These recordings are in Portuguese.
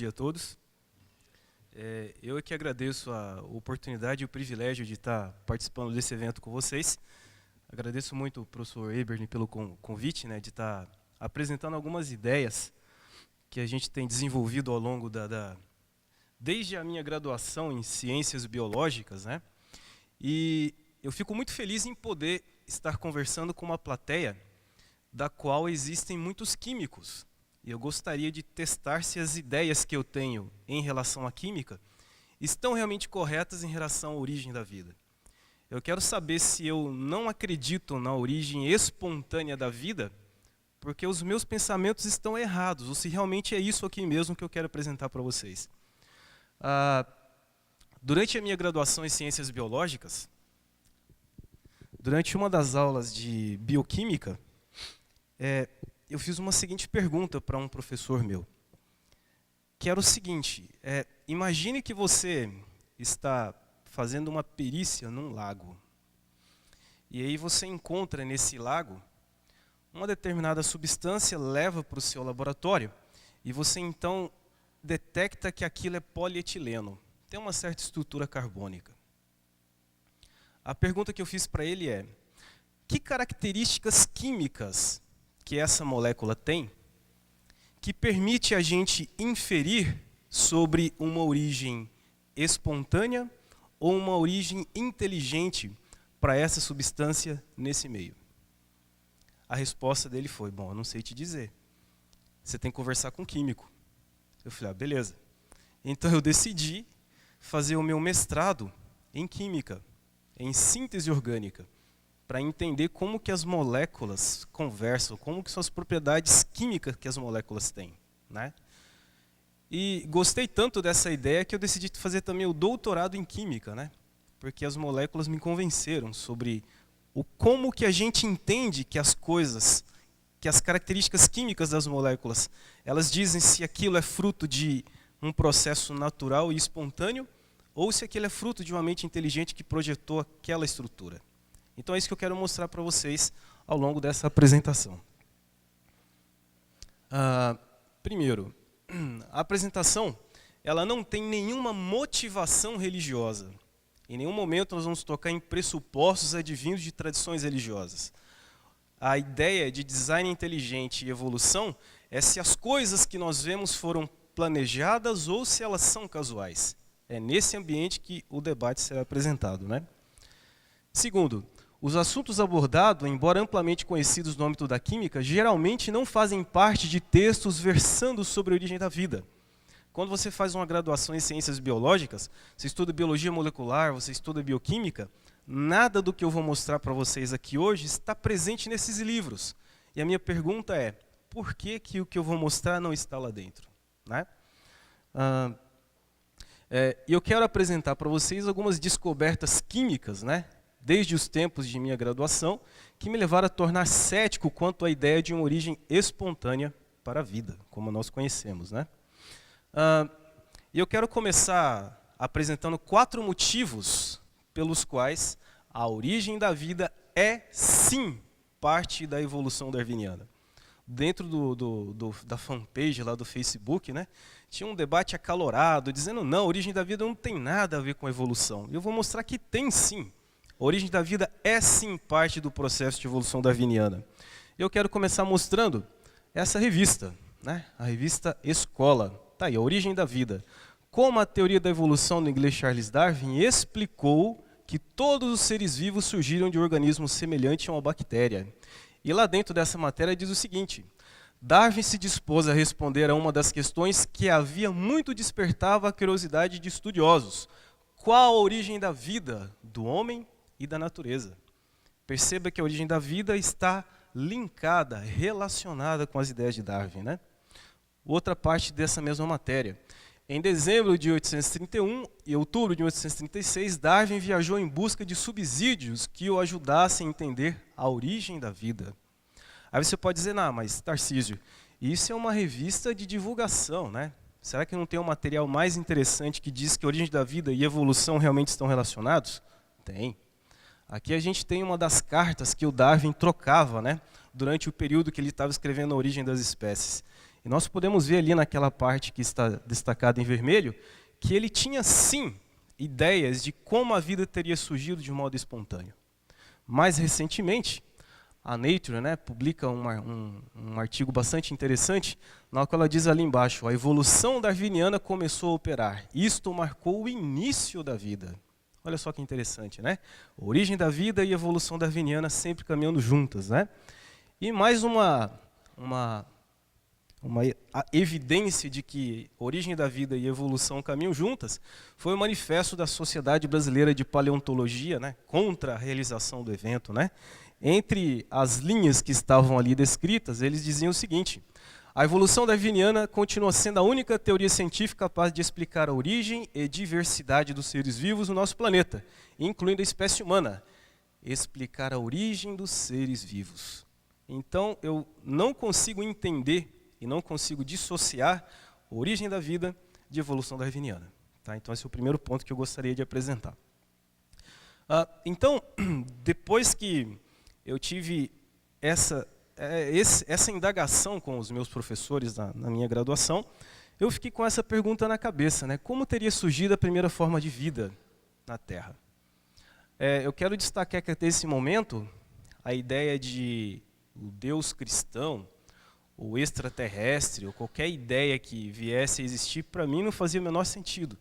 dia a todos. Eu é que agradeço a oportunidade e o privilégio de estar participando desse evento com vocês. Agradeço muito ao professor Eberle pelo convite, de estar apresentando algumas ideias que a gente tem desenvolvido ao longo desde a minha graduação em Ciências Biológicas, E eu fico muito feliz em poder estar conversando com uma plateia da qual existem muitos químicos. E eu gostaria de testar se as ideias que eu tenho em relação à química estão realmente corretas em relação à origem da vida. Eu quero saber se eu não acredito na origem espontânea da vida, porque os meus pensamentos estão errados, ou se realmente é isso aqui mesmo que eu quero apresentar para vocês. Durante a minha graduação em Ciências Biológicas, durante uma das aulas de bioquímica, eu fiz uma seguinte pergunta para um professor meu, que era o seguinte: imagine que você está fazendo uma perícia num lago, e aí você encontra nesse lago uma determinada substância, leva para o seu laboratório, e você então detecta que aquilo é polietileno, tem uma certa estrutura carbônica. A pergunta que eu fiz para ele é: que características químicas que essa molécula tem que permite a gente inferir sobre uma origem espontânea ou uma origem inteligente para essa substância nesse meio? A resposta dele foi: bom, eu não sei te dizer. Você tem que conversar com um químico. Eu falei: beleza. Então eu decidi fazer o meu mestrado em química, em síntese orgânica, para entender como que as moléculas conversam, como que são as propriedades químicas que as moléculas têm, E gostei tanto dessa ideia que eu decidi fazer também o doutorado em química, Porque as moléculas me convenceram sobre como que a gente entende que as coisas, que as características químicas das moléculas, elas dizem se aquilo é fruto de um processo natural e espontâneo, ou se aquilo é fruto de uma mente inteligente que projetou aquela estrutura. Então é isso que eu quero mostrar para vocês ao longo dessa apresentação. Primeiro, a apresentação ela não tem nenhuma motivação religiosa. Em nenhum momento nós vamos tocar em pressupostos advindos de tradições religiosas. A ideia de design inteligente e evolução é se as coisas que nós vemos foram planejadas ou se elas são casuais. É nesse ambiente que o debate será apresentado, Segundo, os assuntos abordados, embora amplamente conhecidos no âmbito da química, geralmente não fazem parte de textos versando sobre a origem da vida. Quando você faz uma graduação em ciências biológicas, você estuda biologia molecular, você estuda bioquímica, nada do que eu vou mostrar para vocês aqui hoje está presente nesses livros. E a minha pergunta é: por que o que eu vou mostrar não está lá dentro? Eu quero apresentar para vocês algumas descobertas químicas, desde os tempos de minha graduação, que me levaram a tornar cético quanto à ideia de uma origem espontânea para a vida, como nós conhecemos. E eu quero começar apresentando 4 motivos pelos quais a origem da vida é, sim, parte da evolução darwiniana. Dentro da fanpage lá do Facebook, tinha um debate acalorado, dizendo: não, a origem da vida não tem nada a ver com a evolução. E eu vou mostrar que tem sim. A origem da vida é sim parte do processo de evolução darwiniana. Eu quero começar mostrando essa revista, a revista Escola. Tá aí, A Origem da Vida. Como a teoria da evolução do inglês Charles Darwin explicou que todos os seres vivos surgiram de um organismo semelhante a uma bactéria. E lá dentro dessa matéria diz o seguinte: Darwin se dispôs a responder a uma das questões que havia muito despertava a curiosidade de estudiosos. Qual a origem da vida, do homem e da natureza? Perceba que a origem da vida está linkada, relacionada com as ideias de Darwin, Outra parte dessa mesma matéria. Em dezembro de 1831 e outubro de 1836, Darwin viajou em busca de subsídios que o ajudassem a entender a origem da vida. Aí você pode dizer: não, mas Tarcísio, isso é uma revista de divulgação, Será que não tem um material mais interessante que diz que a origem da vida e evolução realmente estão relacionados? Tem. Aqui a gente tem uma das cartas que o Darwin trocava, durante o período que ele estava escrevendo A Origem das Espécies. E nós podemos ver ali naquela parte que está destacada em vermelho, que ele tinha sim ideias de como a vida teria surgido de modo espontâneo. Mais recentemente, a Nature, né, publica um artigo bastante interessante, na qual ela diz ali embaixo: a evolução darwiniana começou a operar. Isto marcou o início da vida. Olha só que interessante, né? A origem da vida e a evolução darwiniana sempre caminhando juntas, né? E mais uma evidência de que a origem da vida e a evolução caminham juntas foi o manifesto da Sociedade Brasileira de Paleontologia, né, contra a realização do evento, né? Entre as linhas que estavam ali descritas, eles diziam o seguinte: a evolução darwiniana continua sendo a única teoria científica capaz de explicar a origem e diversidade dos seres vivos no nosso planeta, incluindo a espécie humana. Explicar a origem dos seres vivos. Então, eu não consigo entender e não consigo dissociar a origem da vida de evolução darwiniana. Tá? Então, esse é o primeiro ponto que eu gostaria de apresentar. Então, depois que eu tive essa indagação com os meus professores na minha graduação, eu fiquei com essa pergunta na cabeça, né? Como teria surgido a primeira forma de vida na Terra? Eu quero destacar que até esse momento, a ideia de o Deus cristão, ou extraterrestre, ou qualquer ideia que viesse a existir, para mim não fazia o menor sentido.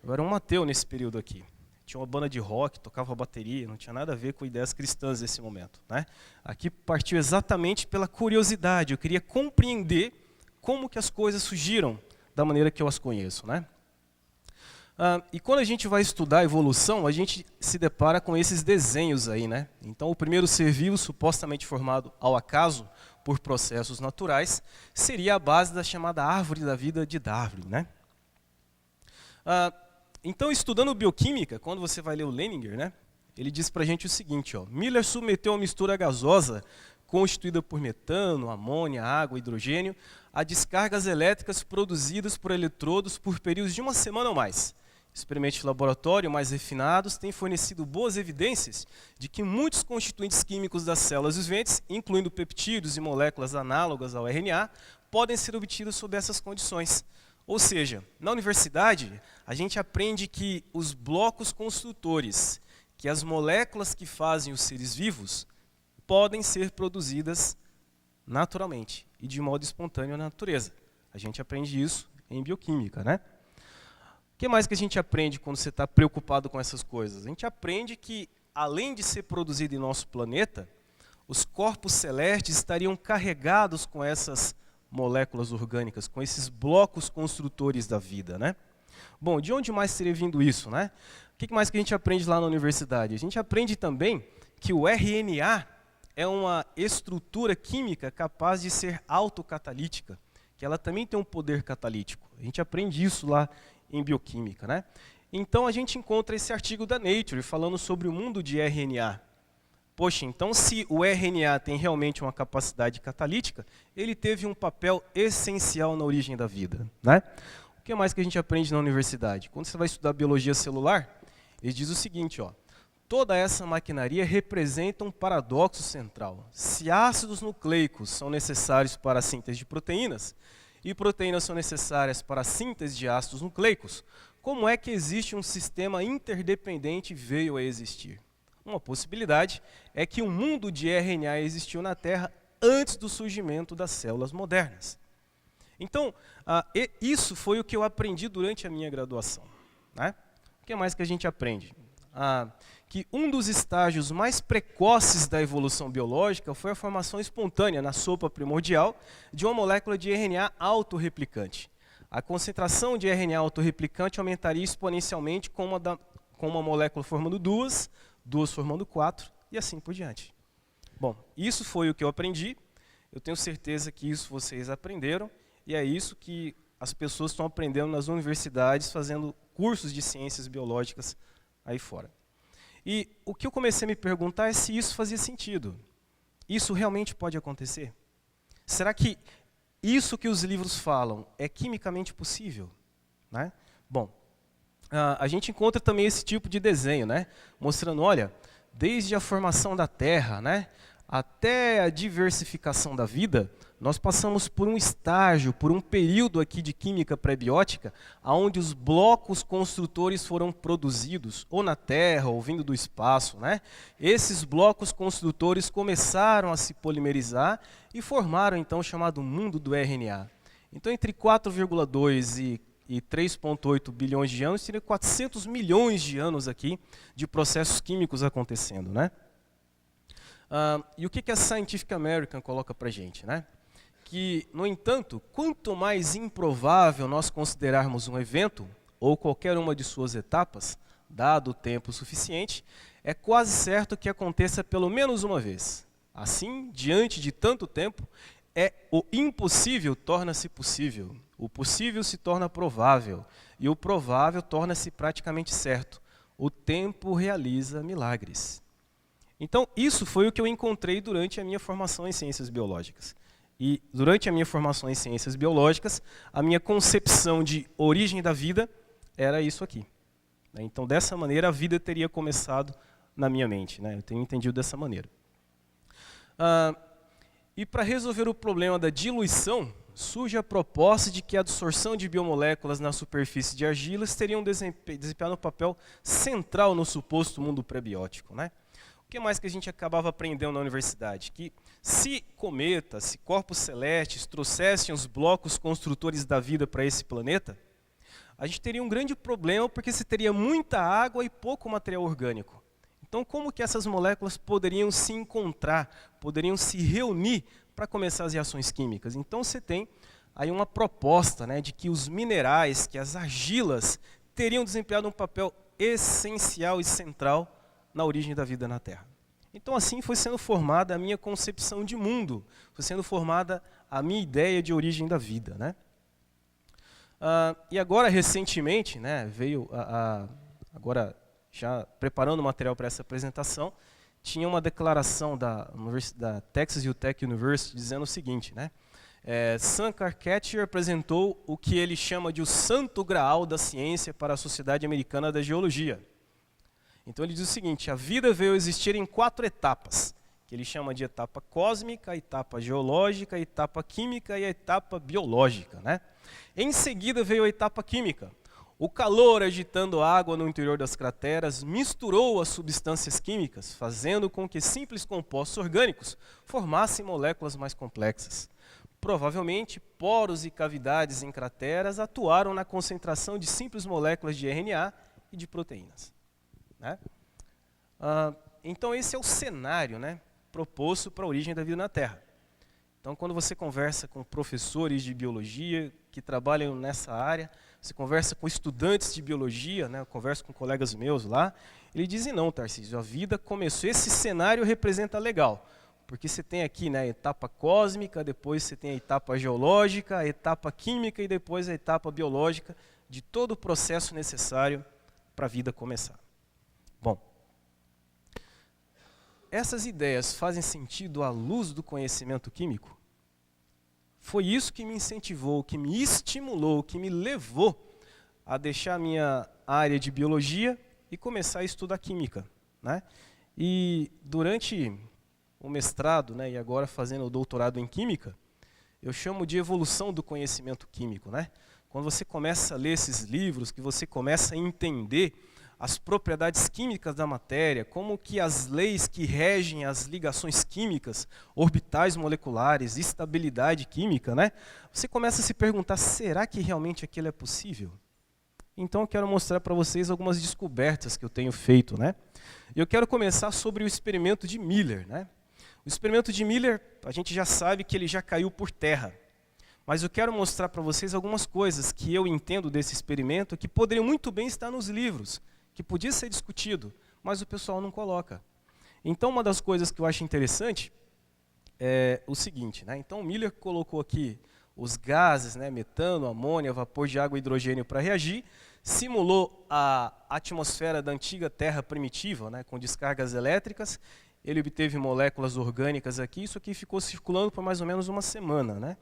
Eu era um ateu nesse período aqui. Tinha uma banda de rock, tocava bateria, não tinha nada a ver com ideias cristãs nesse momento, né? Aqui partiu exatamente pela curiosidade, eu queria compreender como que as coisas surgiram da maneira que eu as conheço, né? E quando a gente vai estudar a evolução, a gente se depara com esses desenhos aí, né? Então, o primeiro ser vivo, supostamente formado ao acaso, por processos naturais, seria a base da chamada árvore da vida de Darwin, né? Então, estudando bioquímica, quando você vai ler o Leninger, né, ele diz para a gente o seguinte: Miller submeteu uma mistura gasosa constituída por metano, amônia, água, hidrogênio, a descargas elétricas produzidas por eletrodos por períodos de uma semana ou mais. Experimentos de laboratório mais refinados têm fornecido boas evidências de que muitos constituintes químicos das células viventes, incluindo peptídeos e moléculas análogas ao RNA, podem ser obtidos sob essas condições. Ou seja, na universidade, a gente aprende que os blocos construtores, que as moléculas que fazem os seres vivos, podem ser produzidas naturalmente e de modo espontâneo na natureza. A gente aprende isso em bioquímica, né? O que mais que a gente aprende quando você está preocupado com essas coisas? A gente aprende que, além de ser produzido em nosso planeta, os corpos celestes estariam carregados com essas moléculas orgânicas, com esses blocos construtores da vida, né? Bom, de onde mais teria vindo isso, né? O que mais que a gente aprende lá na universidade? A gente aprende também que o RNA é uma estrutura química capaz de ser autocatalítica, que ela também tem um poder catalítico. A gente aprende isso lá em bioquímica, né? Então a gente encontra esse artigo da Nature falando sobre o mundo de RNA. Poxa, então se o RNA tem realmente uma capacidade catalítica, ele teve um papel essencial na origem da vida, né? O que mais que a gente aprende na universidade? Quando você vai estudar biologia celular, ele diz o seguinte, toda essa maquinaria representa um paradoxo central. Se ácidos nucleicos são necessários para a síntese de proteínas, e proteínas são necessárias para a síntese de ácidos nucleicos, como é que existe um sistema interdependente e veio a existir? Uma possibilidade é que o mundo de RNA existiu na Terra antes do surgimento das células modernas. Então, isso foi o que eu aprendi durante a minha graduação, né? O que mais que a gente aprende? Que um dos estágios mais precoces da evolução biológica foi a formação espontânea na sopa primordial de uma molécula de RNA autorreplicante. A concentração de RNA autorreplicante aumentaria exponencialmente com uma molécula formando duas formando 4 e assim por diante. Bom, isso foi o que eu aprendi, eu tenho certeza que isso vocês aprenderam e é isso que as pessoas estão aprendendo nas universidades, fazendo cursos de ciências biológicas aí fora. E o que eu comecei a me perguntar é se isso fazia sentido. Isso realmente pode acontecer? Será que isso que os livros falam é quimicamente possível? Né? Bom, a gente encontra também esse tipo de desenho, né? Mostrando, olha, desde a formação da Terra, né? até a diversificação da vida, nós passamos por um estágio, por um período aqui de química pré-biótica, onde os blocos construtores foram produzidos, ou na Terra, ou vindo do espaço, né? Esses blocos construtores começaram a se polimerizar e formaram então o chamado mundo do RNA. Então, entre 4,2 e 3,8 bilhões de anos, teria 400 milhões de anos aqui de processos químicos acontecendo, né? E o que a Scientific American coloca para a gente, né? Que, no entanto, quanto mais improvável nós considerarmos um evento, ou qualquer uma de suas etapas, dado o tempo suficiente, é quase certo que aconteça pelo menos uma vez. Assim, diante de tanto tempo, o impossível torna-se possível, o possível se torna provável, e o provável torna-se praticamente certo. O tempo realiza milagres. Então, isso foi o que eu encontrei durante a minha formação em ciências biológicas. E durante a minha formação em ciências biológicas, a minha concepção de origem da vida era isso aqui. Então, dessa maneira, a vida teria começado na minha mente, né? Eu tenho entendido dessa maneira. E para resolver o problema da diluição, surge a proposta de que a absorção de biomoléculas na superfície de argilas teriam desempenhado um papel central no suposto mundo pré-biótico, né? O que mais que a gente acabava aprendendo na universidade? Que se cometas, se corpos celestes trouxessem os blocos construtores da vida para esse planeta, a gente teria um grande problema porque se teria muita água e pouco material orgânico. Então, como que essas moléculas poderiam se encontrar, poderiam se reunir para começar as reações químicas? Então, você tem aí uma proposta, né, de que os minerais, que as argilas, teriam desempenhado um papel essencial e central na origem da vida na Terra. Então, assim foi sendo formada a minha concepção de mundo, foi sendo formada a minha ideia de origem da vida, né? E agora, recentemente, né, veio, agora já preparando o material para essa apresentação, tinha uma declaração da Texas Tech University dizendo o seguinte, né? Sam Carpentier apresentou o que ele chama de o santo graal da ciência para a Sociedade Americana da Geologia. Então ele diz o seguinte: a vida veio a existir em 4 etapas, que ele chama de etapa cósmica, a etapa geológica, a etapa química e a etapa biológica, né? Em seguida veio a etapa química. O calor agitando a água no interior das crateras misturou as substâncias químicas, fazendo com que simples compostos orgânicos formassem moléculas mais complexas. Provavelmente, poros e cavidades em crateras atuaram na concentração de simples moléculas de RNA e de proteínas, né? Então esse é o cenário, né, proposto para a origem da vida na Terra. Então quando você conversa com professores de biologia que trabalham nessa área, você conversa com estudantes de biologia, né, eu converso com colegas meus lá, eles dizem não, Tarcísio, a vida começou, esse cenário representa legal, porque você tem aqui, né, a etapa cósmica, depois você tem a etapa geológica, a etapa química e depois a etapa biológica de todo o processo necessário para a vida começar. Bom, essas ideias fazem sentido à luz do conhecimento químico? Foi isso que me incentivou, que me estimulou, que me levou a deixar a minha área de biologia e começar a estudar química, né? E durante o mestrado, né, e agora fazendo o doutorado em química, eu chamo de evolução do conhecimento químico, né? Quando você começa a ler esses livros, que você começa a entender as propriedades químicas da matéria, como que as leis que regem as ligações químicas, orbitais moleculares, estabilidade química, né? Você começa a se perguntar, será que realmente aquilo é possível? Então eu quero mostrar para vocês algumas descobertas que eu tenho feito, né? Eu quero começar sobre o experimento de Miller, né? O experimento de Miller, a gente já sabe que ele já caiu por terra. Mas eu quero mostrar para vocês algumas coisas que eu entendo desse experimento que poderiam muito bem estar nos livros, que podia ser discutido, mas o pessoal não coloca. Então, uma das coisas que eu acho interessante é o seguinte, né? Então, o Miller colocou aqui os gases, né, metano, amônia, vapor de água e hidrogênio para reagir, simulou a atmosfera da antiga Terra primitiva, né, com descargas elétricas, ele obteve moléculas orgânicas aqui, isso aqui ficou circulando por mais ou menos uma semana, né?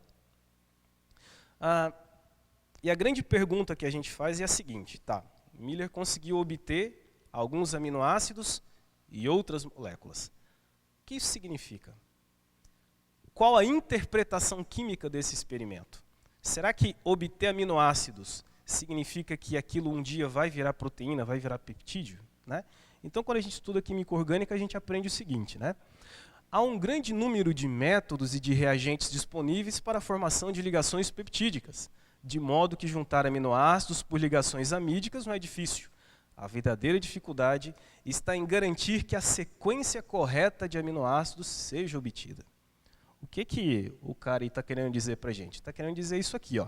E a grande pergunta que a gente faz é a seguinte, tá? Miller conseguiu obter alguns aminoácidos e outras moléculas. O que isso significa? Qual a interpretação química desse experimento? Será que obter aminoácidos significa que aquilo um dia vai virar proteína, vai virar peptídeo? Né? Então, quando a gente estuda química orgânica, a gente aprende o seguinte, né? Há um grande número de métodos e de reagentes disponíveis para a formação de ligações peptídicas, de modo que juntar aminoácidos por ligações amídicas não é difícil. A verdadeira dificuldade está em garantir que a sequência correta de aminoácidos seja obtida. O que o cara está querendo dizer para a gente? Está querendo dizer isso aqui, ó.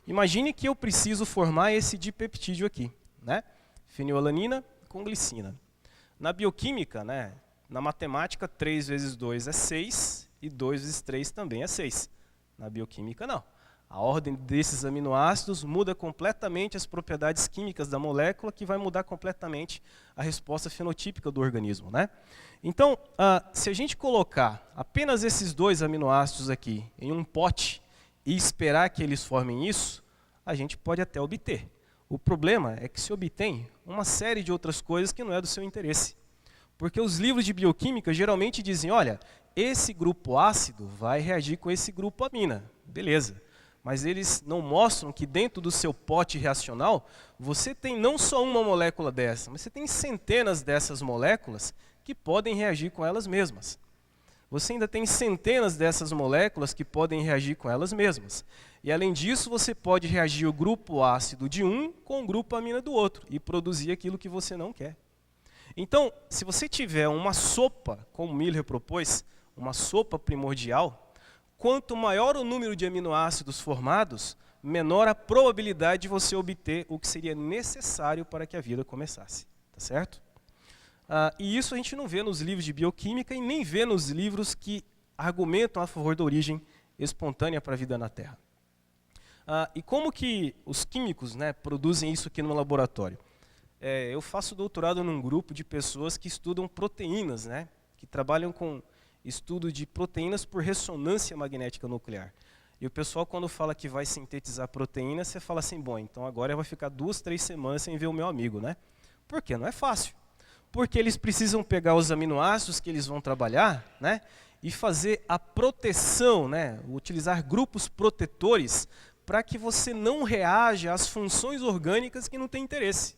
Imagine que eu preciso formar esse dipeptídeo aqui, né? Fenilalanina com glicina. Na bioquímica, né, na matemática, 3 vezes 2 é 6 e 2 vezes 3 também é 6. Na bioquímica, não. A ordem desses aminoácidos muda completamente as propriedades químicas da molécula, que vai mudar completamente a resposta fenotípica do organismo, né? Então, se a gente colocar apenas esses 2 aminoácidos aqui em um pote e esperar que eles formem isso, a gente pode até obter. O problema é que se obtém uma série de outras coisas que não é do seu interesse. Porque os livros de bioquímica geralmente dizem, olha, esse grupo ácido vai reagir com esse grupo amina. Beleza. Mas eles não mostram que dentro do seu pote reacional, você tem não só uma molécula dessa, mas você tem centenas dessas moléculas que podem reagir com elas mesmas. Você ainda tem centenas dessas moléculas que podem reagir com elas mesmas. E além disso, você pode reagir o grupo ácido de um com o grupo amina do outro e produzir aquilo que você não quer. Então, se você tiver uma sopa, como Miller propôs, uma sopa primordial, quanto maior o número de aminoácidos formados, menor a probabilidade de você obter o que seria necessário para que a vida começasse. Tá certo? E isso a gente não vê nos livros de bioquímica e nem vê nos livros que argumentam a favor da origem espontânea para a vida na Terra. E como que os químicos, né, produzem isso aqui no laboratório? Eu faço doutorado num grupo de pessoas que estudam proteínas, né, que trabalham com estudo de proteínas por ressonância magnética nuclear. E o pessoal, quando fala que vai sintetizar proteína, você fala assim, bom, então agora vai ficar 2, 3 semanas sem ver o meu amigo, né? Por quê? Não é fácil. Porque eles precisam pegar os aminoácidos que eles vão trabalhar, né, e fazer a proteção, né, utilizar grupos protetores para que você não reaja às funções orgânicas que não têm interesse.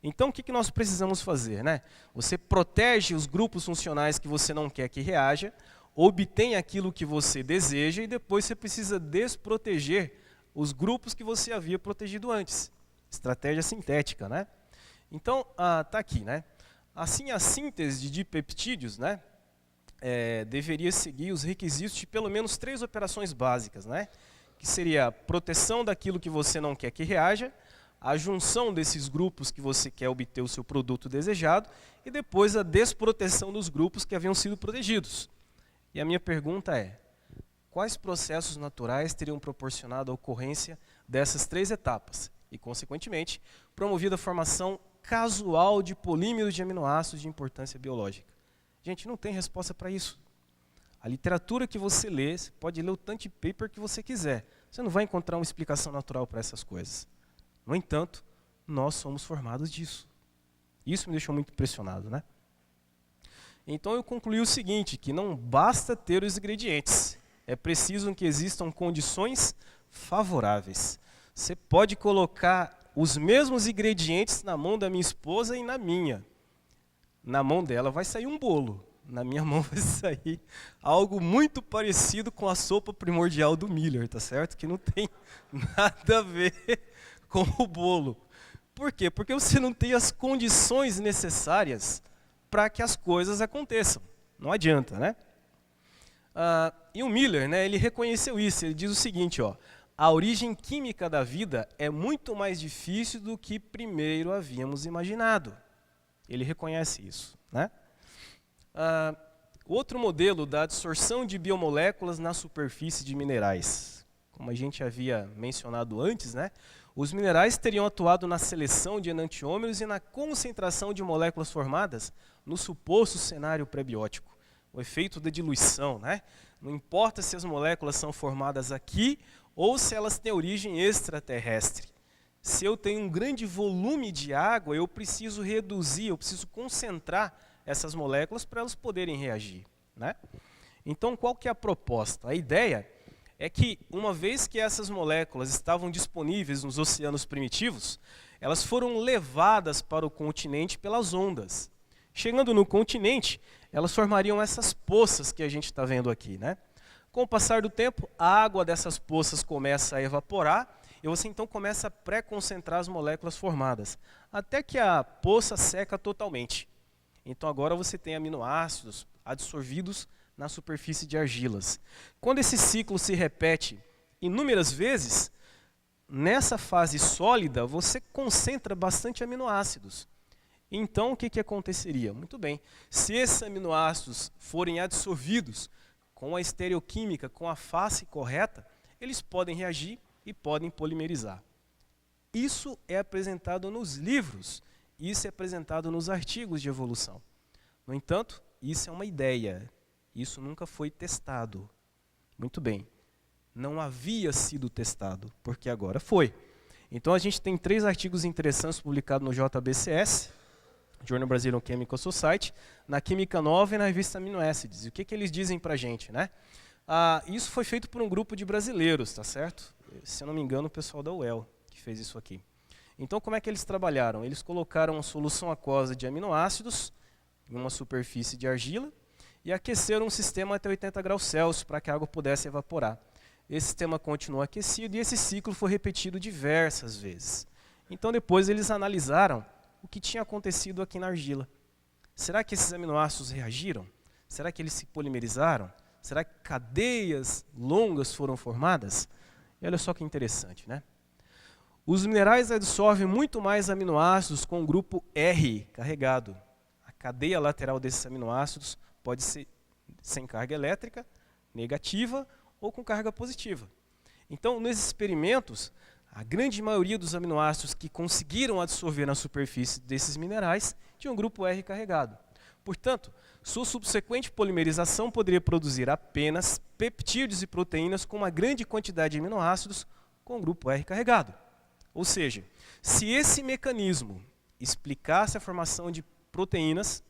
Então, o que nós precisamos fazer, né? Você protege os grupos funcionais que você não quer que reaja, obtém aquilo que você deseja e depois você precisa desproteger os grupos que você havia protegido antes. Estratégia sintética, né? Então, tá aqui, né? Assim, a síntese de dipeptídeos, né, deveria seguir os requisitos de pelo menos 3 operações básicas, né? Que seria a proteção daquilo que você não quer que reaja, a junção desses grupos que você quer obter o seu produto desejado e depois a desproteção dos grupos que haviam sido protegidos. E a minha pergunta é, quais processos naturais teriam proporcionado a ocorrência dessas 3 etapas e, consequentemente, promovido a formação casual de polímeros de aminoácidos de importância biológica? Gente, não tem resposta para isso. A literatura que você lê, você pode ler o tanto de paper que você quiser. Você não vai encontrar uma explicação natural para essas coisas. No entanto, nós somos formados disso. Isso me deixou muito impressionado, né? Então eu concluí o seguinte, que não basta ter os ingredientes. É preciso que existam condições favoráveis. Você pode colocar os mesmos ingredientes na mão da minha esposa e na minha. Na mão dela vai sair um bolo. Na minha mão vai sair algo muito parecido com a sopa primordial do Miller, tá certo? Que não tem nada a ver com o bolo. Por quê? Porque você não tem as condições necessárias para que as coisas aconteçam. Não adianta, né? E o Miller, né, ele reconheceu isso. Ele diz o seguinte, ó, a origem química da vida é muito mais difícil do que primeiro havíamos imaginado. Ele reconhece isso, né? Outro modelo da adsorção de biomoléculas na superfície de minerais. Como a gente havia mencionado antes, né, os minerais teriam atuado na seleção de enantiômeros e na concentração de moléculas formadas no suposto cenário prebiótico. O efeito da diluição, né? Não importa se as moléculas são formadas aqui ou se elas têm origem extraterrestre. Se eu tenho um grande volume de água, eu preciso reduzir, eu preciso concentrar essas moléculas para elas poderem reagir. né? Então, qual que é a proposta? A ideia é que, uma vez que essas moléculas estavam disponíveis nos oceanos primitivos, elas foram levadas para o continente pelas ondas. Chegando no continente, elas formariam essas poças que a gente está vendo aqui, né? Com o passar do tempo, a água dessas poças começa a evaporar e você então começa a pré-concentrar as moléculas formadas, até que a poça seca totalmente. Então agora você tem aminoácidos adsorvidos na superfície de argilas. Quando esse ciclo se repete inúmeras vezes, nessa fase sólida você concentra bastante aminoácidos. Então o que aconteceria? Muito bem, se esses aminoácidos forem adsorvidos com a estereoquímica, com a face correta, eles podem reagir e podem polimerizar. Isso é apresentado nos livros, isso é apresentado nos artigos de evolução. No entanto, isso é uma ideia, isso nunca foi testado. Muito bem, não havia sido testado, porque agora foi. Então a gente tem 3 artigos interessantes publicados no JBCS, Journal Brazilian Chemical Society, na Química Nova e na revista Aminoacids. E o que eles dizem para a gente, né? Isso foi feito por um grupo de brasileiros, tá certo? Se eu não me engano, o pessoal da UEL que fez isso aqui. Então, como é que eles trabalharam? Eles colocaram uma solução aquosa de aminoácidos em uma superfície de argila e aqueceram um sistema até 80 graus Celsius para que a água pudesse evaporar. Esse sistema continuou aquecido e esse ciclo foi repetido diversas vezes. Então, depois eles analisaram o que tinha acontecido aqui na argila. Será que esses aminoácidos reagiram? Será que eles se polimerizaram? Será que cadeias longas foram formadas? E olha só que interessante, né? Os minerais absorvem muito mais aminoácidos com o grupo R carregado. A cadeia lateral desses aminoácidos pode ser sem carga elétrica, negativa ou com carga positiva. Então, nesses experimentos, a grande maioria dos aminoácidos que conseguiram absorver na superfície desses minerais tinham um grupo R carregado. Portanto, sua subsequente polimerização poderia produzir apenas peptídeos e proteínas com uma grande quantidade de aminoácidos com o grupo R carregado. Ou seja, se esse mecanismo explicasse a formação de proteínas,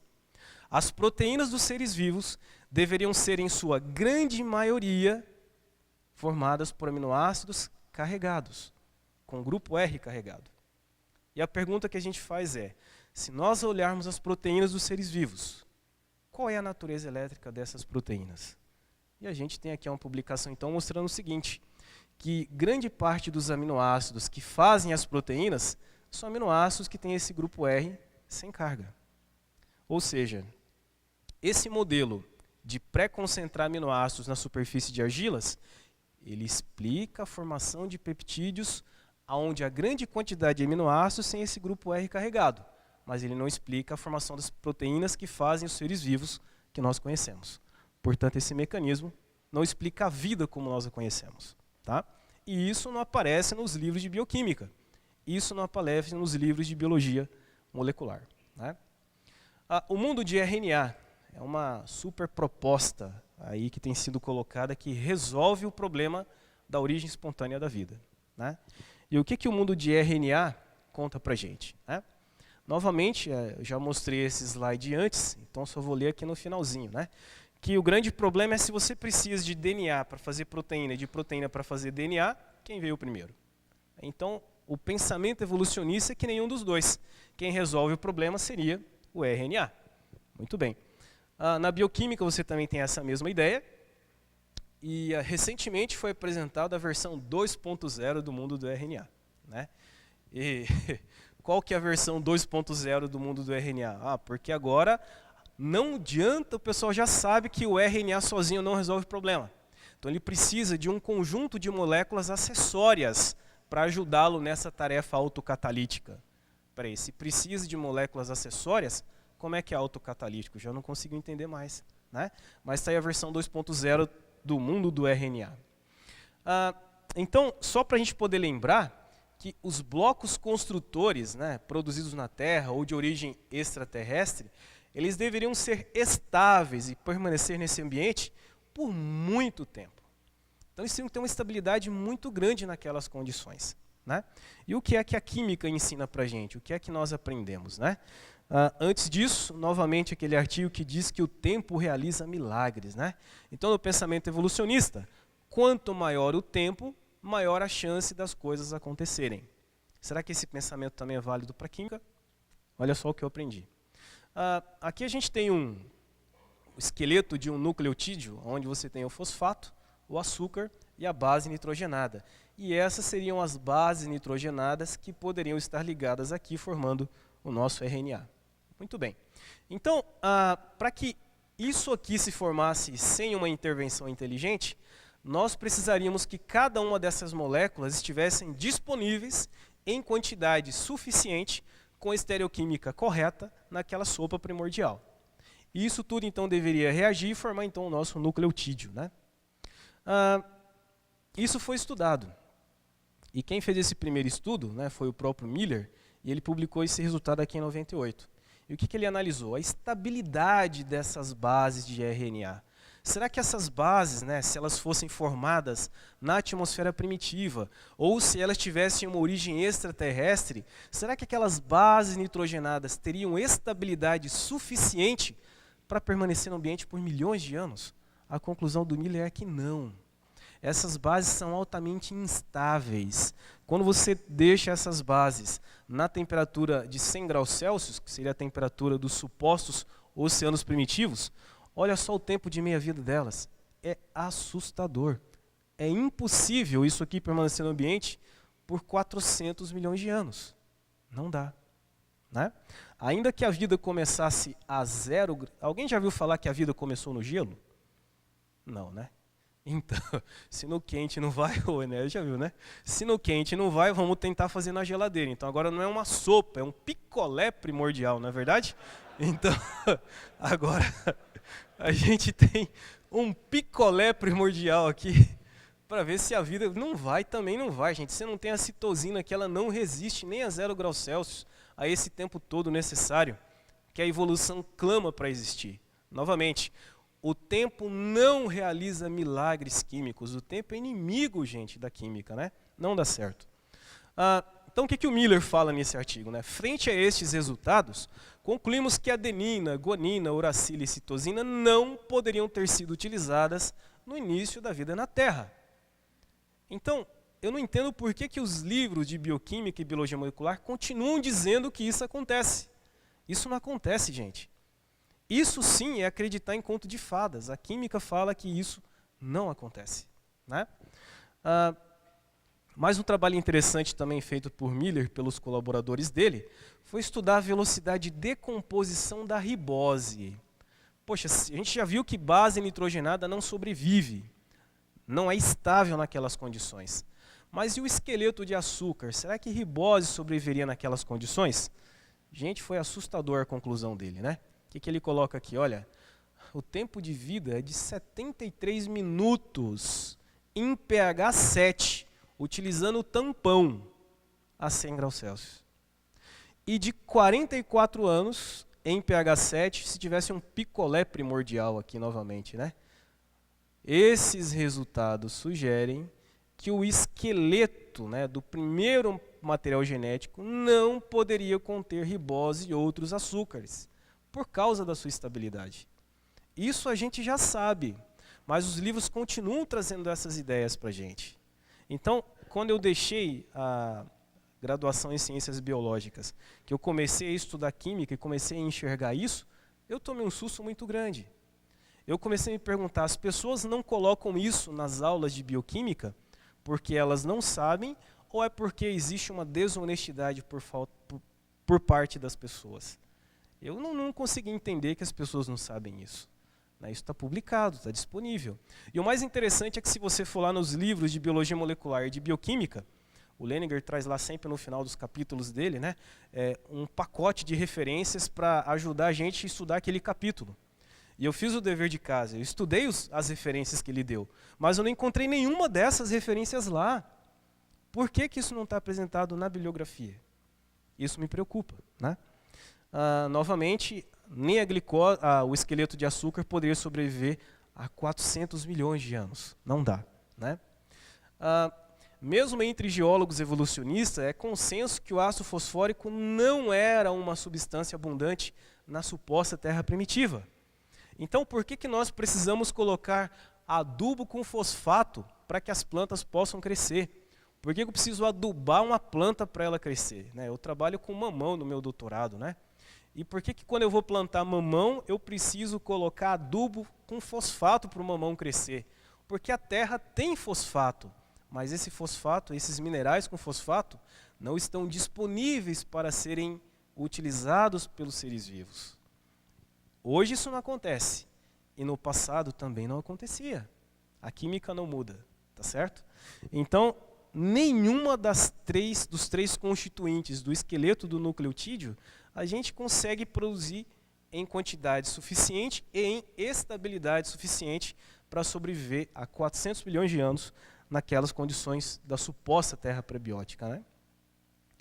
as proteínas dos seres vivos deveriam ser, em sua grande maioria, formadas por aminoácidos carregados, com o grupo R carregado. E a pergunta que a gente faz é, se nós olharmos as proteínas dos seres vivos, qual é a natureza elétrica dessas proteínas? E a gente tem aqui uma publicação então mostrando o seguinte, que grande parte dos aminoácidos que fazem as proteínas são aminoácidos que têm esse grupo R sem carga. Ou seja, esse modelo de pré-concentrar aminoácidos na superfície de argilas, ele explica a formação de peptídeos onde a grande quantidade de aminoácidos tem esse grupo R carregado, mas ele não explica a formação das proteínas que fazem os seres vivos que nós conhecemos. Portanto, esse mecanismo não explica a vida como nós a conhecemos. Tá? E isso não aparece nos livros de bioquímica. Isso não aparece nos livros de biologia molecular. Né? O mundo de RNA é uma super proposta aí que tem sido colocada que resolve o problema da origem espontânea da vida. Né? E o que o mundo de RNA conta para a gente? Né? Novamente, eu já mostrei esse slide antes, então só vou ler aqui no finalzinho. Né? Que o grande problema é se você precisa de DNA para fazer proteína e de proteína para fazer DNA, quem veio primeiro? Então, o pensamento evolucionista é que nenhum dos dois. Quem resolve o problema seria o RNA. Muito bem. Na bioquímica você também tem essa mesma ideia. E recentemente foi apresentada a versão 2.0 do mundo do RNA. Né? E qual que é a versão 2.0 do mundo do RNA? Porque agora não adianta, o pessoal já sabe que o RNA sozinho não resolve o problema. Então ele precisa de um conjunto de moléculas acessórias para ajudá-lo nessa tarefa autocatalítica. Peraí, se precisa de moléculas acessórias, como é que é autocatalítico? Já não consigo entender mais. Né? Mas está aí a versão 2.0 do mundo do RNA. Então, só para a gente poder lembrar que os blocos construtores, né, produzidos na Terra ou de origem extraterrestre, eles deveriam ser estáveis e permanecer nesse ambiente por muito tempo. Então eles tinham que ter uma estabilidade muito grande naquelas condições. Né? E o que é que a química ensina para a gente? O que é que nós aprendemos? Né? Antes disso, novamente aquele artigo que diz que o tempo realiza milagres, né? Então, no pensamento evolucionista, quanto maior o tempo, maior a chance das coisas acontecerem. Será que esse pensamento também é válido para a química? Olha só o que eu aprendi. Aqui a gente tem o esqueleto de um nucleotídeo, onde você tem o fosfato, o açúcar e a base nitrogenada. E essas seriam as bases nitrogenadas que poderiam estar ligadas aqui, formando o nosso RNA. Muito bem. Então, para que isso aqui se formasse sem uma intervenção inteligente, nós precisaríamos que cada uma dessas moléculas estivessem disponíveis em quantidade suficiente, com a estereoquímica correta, naquela sopa primordial. E isso tudo, então, deveria reagir e formar, então, o nosso nucleotídeo, né? Isso foi estudado. E quem fez esse primeiro estudo, né, foi o próprio Miller, e ele publicou esse resultado aqui em 98. E o que ele analisou? A estabilidade dessas bases de RNA. Será que essas bases, né, se elas fossem formadas na atmosfera primitiva, ou se elas tivessem uma origem extraterrestre, será que aquelas bases nitrogenadas teriam estabilidade suficiente para permanecer no ambiente por milhões de anos? A conclusão do Miller é que não. Essas bases são altamente instáveis. Quando você deixa essas bases na temperatura de 100 graus Celsius, que seria a temperatura dos supostos oceanos primitivos, olha só o tempo de meia-vida delas. É assustador. É impossível isso aqui permanecer no ambiente por 400 milhões de anos. Não dá. Né? Ainda que a vida começasse a 0 graus... Alguém já viu falar que a vida começou no gelo? Não, né? Então, se no quente não vai, o Enéas já viu, né? Se no quente não vai, vamos tentar fazer na geladeira. Então agora não é uma sopa, é um picolé primordial, não é verdade? Então, agora a gente tem um picolé primordial aqui para ver se a vida não vai, também não vai, gente. Você não tem a citosina que ela não resiste nem a 0 graus Celsius, a esse tempo todo necessário, que a evolução clama para existir. Novamente, o tempo não realiza milagres químicos. O tempo é inimigo, gente, da química, né? Não dá certo. Então, o que o Miller fala nesse artigo? Né? Frente a estes resultados, concluímos que adenina, guanina, uracila e citosina não poderiam ter sido utilizadas no início da vida na Terra. Então, eu não entendo por que os livros de bioquímica e biologia molecular continuam dizendo que isso acontece. Isso não acontece, gente. Isso sim é acreditar em conto de fadas. A química fala que isso não acontece. Né? Mais um trabalho interessante também feito por Miller, pelos colaboradores dele, foi estudar a velocidade de decomposição da ribose. Poxa, a gente já viu que base nitrogenada não sobrevive, não é estável naquelas condições. Mas e o esqueleto de açúcar? Será que ribose sobreviveria naquelas condições? Gente, foi assustador a conclusão dele, né? O que ele coloca aqui? Olha, o tempo de vida é de 73 minutos em pH 7, utilizando o tampão a 100 graus Celsius. E de 44 anos em pH 7, se tivesse um picolé primordial aqui novamente, né? Esses resultados sugerem que o esqueleto, né, do primeiro material genético não poderia conter ribose e outros açúcares, por causa da sua estabilidade. Isso a gente já sabe, mas os livros continuam trazendo essas ideias para a gente. Então, quando eu deixei a graduação em ciências biológicas, que eu comecei a estudar química e comecei a enxergar isso, eu tomei um susto muito grande. Eu comecei a me perguntar, as pessoas não colocam isso nas aulas de bioquímica porque elas não sabem ou é porque existe uma desonestidade por parte das pessoas? Eu não consegui entender que as pessoas não sabem isso. Isso está publicado, está disponível. E o mais interessante é que se você for lá nos livros de biologia molecular e de bioquímica, o Leninger traz lá sempre no final dos capítulos dele, né, um pacote de referências para ajudar a gente a estudar aquele capítulo. E eu fiz o dever de casa, eu estudei as referências que ele deu, mas eu não encontrei nenhuma dessas referências lá. Por que isso não está apresentado na bibliografia? Isso me preocupa, né? Novamente, nem o esqueleto de açúcar poderia sobreviver a 400 milhões de anos. Não dá. Né? mesmo entre geólogos evolucionistas, é consenso que o ácido fosfórico não era uma substância abundante na suposta terra primitiva. Então, por que nós precisamos colocar adubo com fosfato para que as plantas possam crescer? Por que eu preciso adubar uma planta para ela crescer? Eu trabalho com mamão no meu doutorado, né? E por que quando eu vou plantar mamão, eu preciso colocar adubo com fosfato para o mamão crescer? Porque a terra tem fosfato, mas esse fosfato, esses minerais com fosfato, não estão disponíveis para serem utilizados pelos seres vivos. Hoje isso não acontece, e no passado também não acontecia. A química não muda, tá certo? Então, nenhuma dos três constituintes do esqueleto do nucleotídeo a gente consegue produzir em quantidade suficiente e em estabilidade suficiente para sobreviver a 400 milhões de anos naquelas condições da suposta terra prebiótica, né?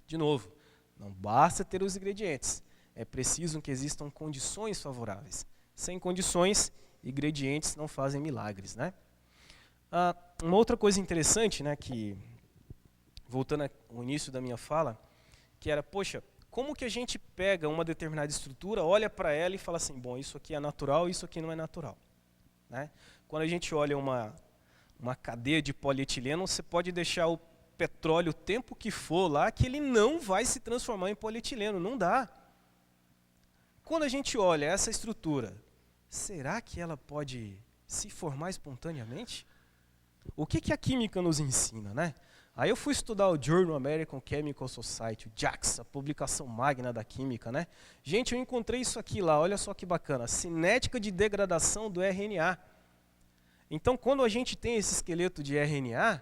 De novo, não basta ter os ingredientes, é preciso que existam condições favoráveis. Sem condições, ingredientes não fazem milagres, né? Uma outra coisa interessante, né, que, voltando ao início da minha fala, que era, poxa, como que a gente pega uma determinada estrutura, olha para ela e fala assim, bom, isso aqui é natural, isso aqui não é natural, né? Quando a gente olha uma cadeia de polietileno, você pode deixar o petróleo o tempo que for lá, que ele não vai se transformar em polietileno, não dá. Quando a gente olha essa estrutura, será que ela pode se formar espontaneamente? O que a química nos ensina, né? Aí eu fui estudar o Journal American Chemical Society, o JACS, a publicação magna da química, né? Gente, eu encontrei isso aqui lá, olha só que bacana, cinética de degradação do RNA. Então, quando a gente tem esse esqueleto de RNA,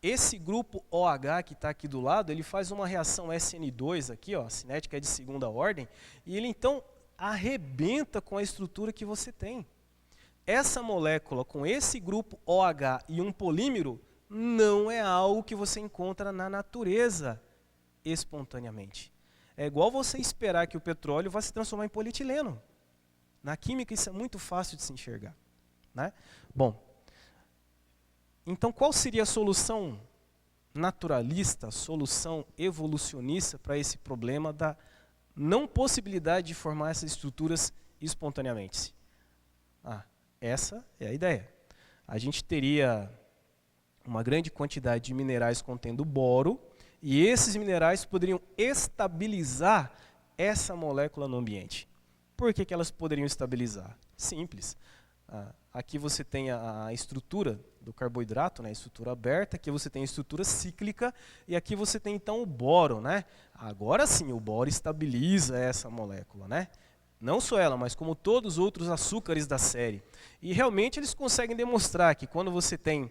esse grupo OH que está aqui do lado, ele faz uma reação SN2 aqui, ó, a cinética é de segunda ordem, e ele então arrebenta com a estrutura que você tem. Essa molécula com esse grupo OH e um polímero não é algo que você encontra na natureza espontaneamente. É igual você esperar que o petróleo vá se transformar em polietileno. Na química isso é muito fácil de se enxergar, né? Bom, então qual seria a solução naturalista, a solução evolucionista para esse problema da não possibilidade de formar essas estruturas espontaneamente? Essa é a ideia. A gente teria uma grande quantidade de minerais contendo boro, e esses minerais poderiam estabilizar essa molécula no ambiente. Por que elas poderiam estabilizar? Simples. Aqui você tem a estrutura do carboidrato, né, a estrutura aberta, aqui você tem a estrutura cíclica, e aqui você tem então o boro, né? Agora sim, o boro estabiliza essa molécula, né? Não só ela, mas como todos os outros açúcares da série. E realmente eles conseguem demonstrar que quando você tem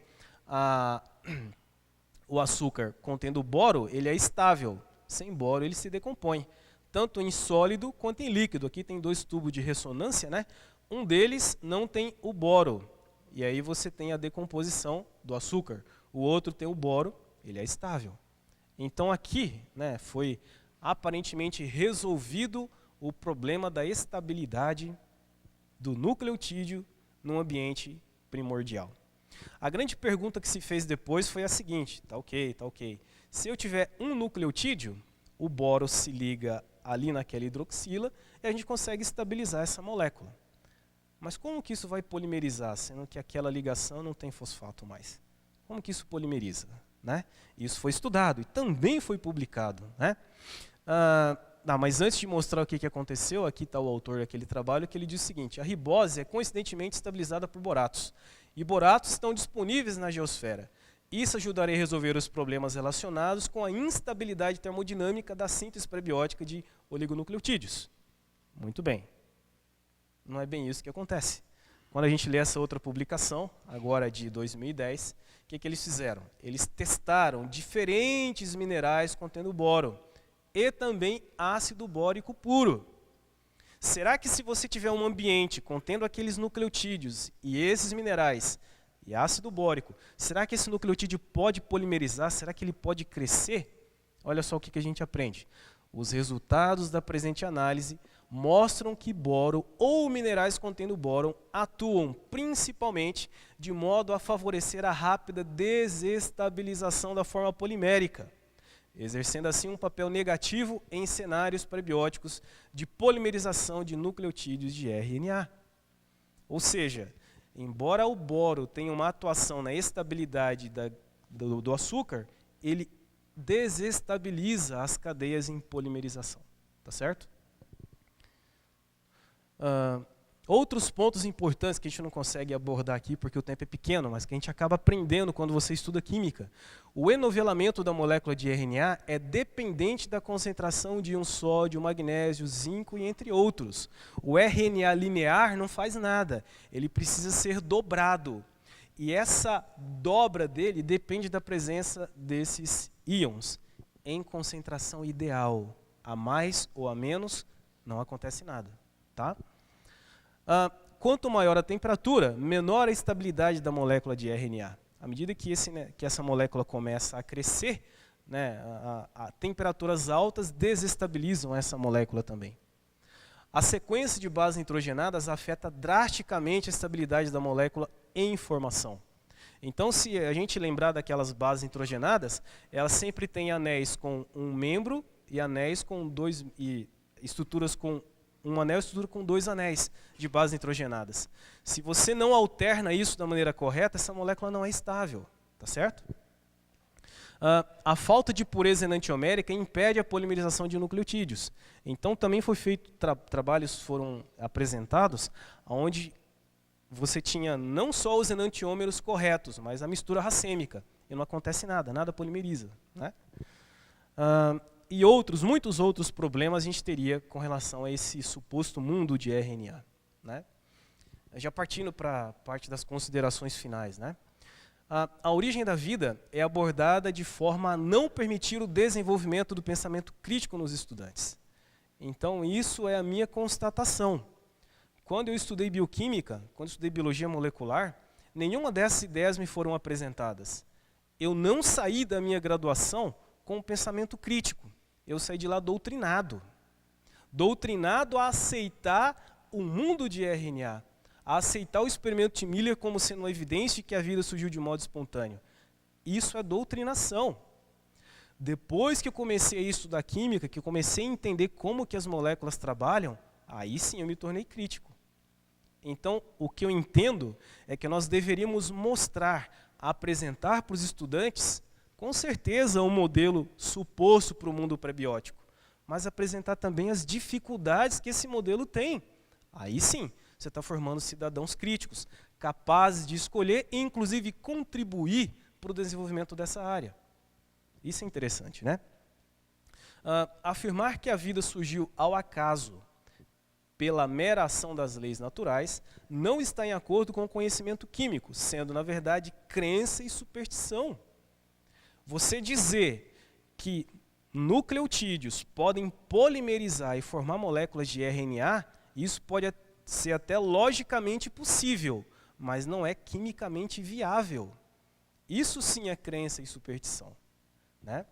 o açúcar contendo boro, ele é estável. Sem boro ele se decompõe, tanto em sólido quanto em líquido. Aqui tem dois tubos de ressonância, né? Um deles não tem o boro, e aí você tem a decomposição do açúcar. O outro tem o boro, ele é estável. Então aqui, né, foi aparentemente resolvido o problema da estabilidade do nucleotídeo no ambiente primordial. A grande pergunta que se fez depois foi a seguinte, tá ok. Se eu tiver um nucleotídeo, o boro se liga ali naquela hidroxila e a gente consegue estabilizar essa molécula. Mas como que isso vai polimerizar, sendo que aquela ligação não tem fosfato mais? Como que isso polimeriza, né? Isso foi estudado e também foi publicado, né? Mas antes de mostrar o que aconteceu, aqui está o autor daquele trabalho, que ele diz o seguinte: a ribose é coincidentemente estabilizada por boratos, e boratos estão disponíveis na geosfera. Isso ajudaria a resolver os problemas relacionados com a instabilidade termodinâmica da síntese prebiótica de oligonucleotídeos. Muito bem. Não é bem isso que acontece. Quando a gente lê essa outra publicação, agora de 2010, o que eles fizeram? Eles testaram diferentes minerais contendo boro e também ácido bórico puro. Será que se você tiver um ambiente contendo aqueles nucleotídeos e esses minerais e ácido bórico, será que esse nucleotídeo pode polimerizar? Será que ele pode crescer? Olha só o que a gente aprende. Os resultados da presente análise mostram que boro ou minerais contendo boro atuam principalmente de modo a favorecer a rápida desestabilização da forma polimérica, exercendo assim um papel negativo em cenários prebióticos de polimerização de nucleotídeos de RNA. Ou seja, embora o boro tenha uma atuação na estabilidade do açúcar, ele desestabiliza as cadeias em polimerização. Tá certo? Outros pontos importantes que a gente não consegue abordar aqui porque o tempo é pequeno, mas que a gente acaba aprendendo quando você estuda química. O enovelamento da molécula de RNA é dependente da concentração de íon sódio, magnésio, zinco e entre outros. O RNA linear não faz nada, ele precisa ser dobrado. E essa dobra dele depende da presença desses íons em concentração ideal. A mais ou a menos, não acontece nada. Tá? Quanto maior a temperatura, menor a estabilidade da molécula de RNA. À medida que essa molécula começa a crescer, a temperaturas altas desestabilizam essa molécula também. A sequência de bases nitrogenadas afeta drasticamente a estabilidade da molécula em formação. Então, se a gente lembrar daquelas bases nitrogenadas, elas sempre têm anéis com um membro e anéis com dois, e estruturas com um anel e estrutura com dois anéis de bases nitrogenadas. Se você não alterna isso da maneira correta, essa molécula não é estável, tá certo? A falta de pureza enantiomérica impede a polimerização de nucleotídeos. Então também foi feito, trabalhos foram apresentados, onde você tinha não só os enantiômeros corretos, mas a mistura racêmica. E não acontece nada, nada polimeriza. Né? E muitos outros problemas a gente teria com relação a esse suposto mundo de RNA. Né? Já partindo para a parte das considerações finais. Né? A origem da vida é abordada de forma a não permitir o desenvolvimento do pensamento crítico nos estudantes. Então, isso é a minha constatação. Quando eu estudei bioquímica, quando eu estudei biologia molecular, nenhuma dessas ideias me foram apresentadas. Eu não saí da minha graduação com um pensamento crítico. Eu saí de lá doutrinado. Doutrinado a aceitar o mundo de RNA, a aceitar o experimento de Miller como sendo uma evidência de que a vida surgiu de modo espontâneo. Isso é doutrinação. Depois que eu comecei a estudar química, que eu comecei a entender como que as moléculas trabalham, aí sim eu me tornei crítico. Então, o que eu entendo é que nós deveríamos mostrar, apresentar para os estudantes, com certeza, um modelo suposto para o mundo prebiótico, mas apresentar também as dificuldades que esse modelo tem. Aí sim, você está formando cidadãos críticos, capazes de escolher e, inclusive, contribuir para o desenvolvimento dessa área. Isso é interessante, né? Afirmar que a vida surgiu ao acaso, pela mera ação das leis naturais, não está em acordo com o conhecimento químico, sendo, na verdade, crença e superstição. Você dizer que nucleotídeos podem polimerizar e formar moléculas de RNA, isso pode ser até logicamente possível, mas não é quimicamente viável. Isso sim é crença e superstição. Né?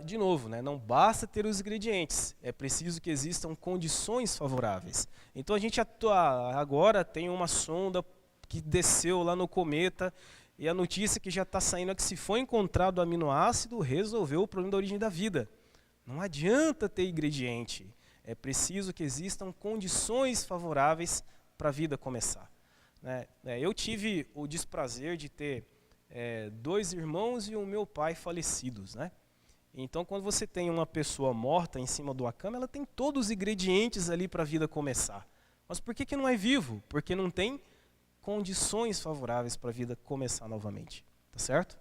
De novo, né, não basta ter os ingredientes, é preciso que existam condições favoráveis. Então a gente agora tem uma sonda que desceu lá no cometa e a notícia que já está saindo é que se for encontrado aminoácido, resolveu o problema da origem da vida. Não adianta ter ingrediente, é preciso que existam condições favoráveis para a vida começar. Né? Eu tive o desprazer de ter 2 irmãos e o meu pai falecidos, né? Então, quando você tem uma pessoa morta em cima de uma cama, ela tem todos os ingredientes ali para a vida começar. Mas por que não é vivo? Porque não tem condições favoráveis para a vida começar novamente. Tá certo?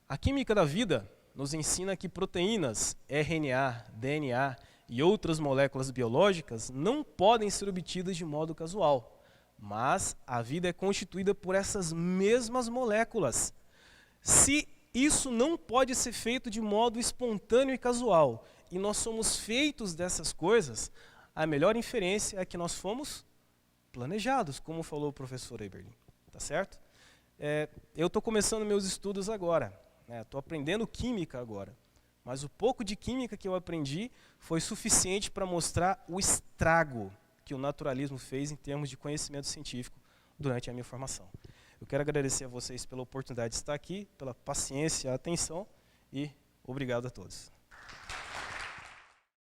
A química da vida nos ensina que proteínas, RNA, DNA e outras moléculas biológicas não podem ser obtidas de modo casual. Mas a vida é constituída por essas mesmas moléculas. Se isso não pode ser feito de modo espontâneo e casual, e nós somos feitos dessas coisas, a melhor inferência é que nós fomos planejados, como falou o professor Eberlin. Tá certo? Eu estou começando meus estudos agora. Estou aprendendo química agora. Mas o pouco de química que eu aprendi foi suficiente para mostrar o estrago que o naturalismo fez em termos de conhecimento científico durante a minha formação. Eu quero agradecer a vocês pela oportunidade de estar aqui, pela paciência e a atenção, e obrigado a todos.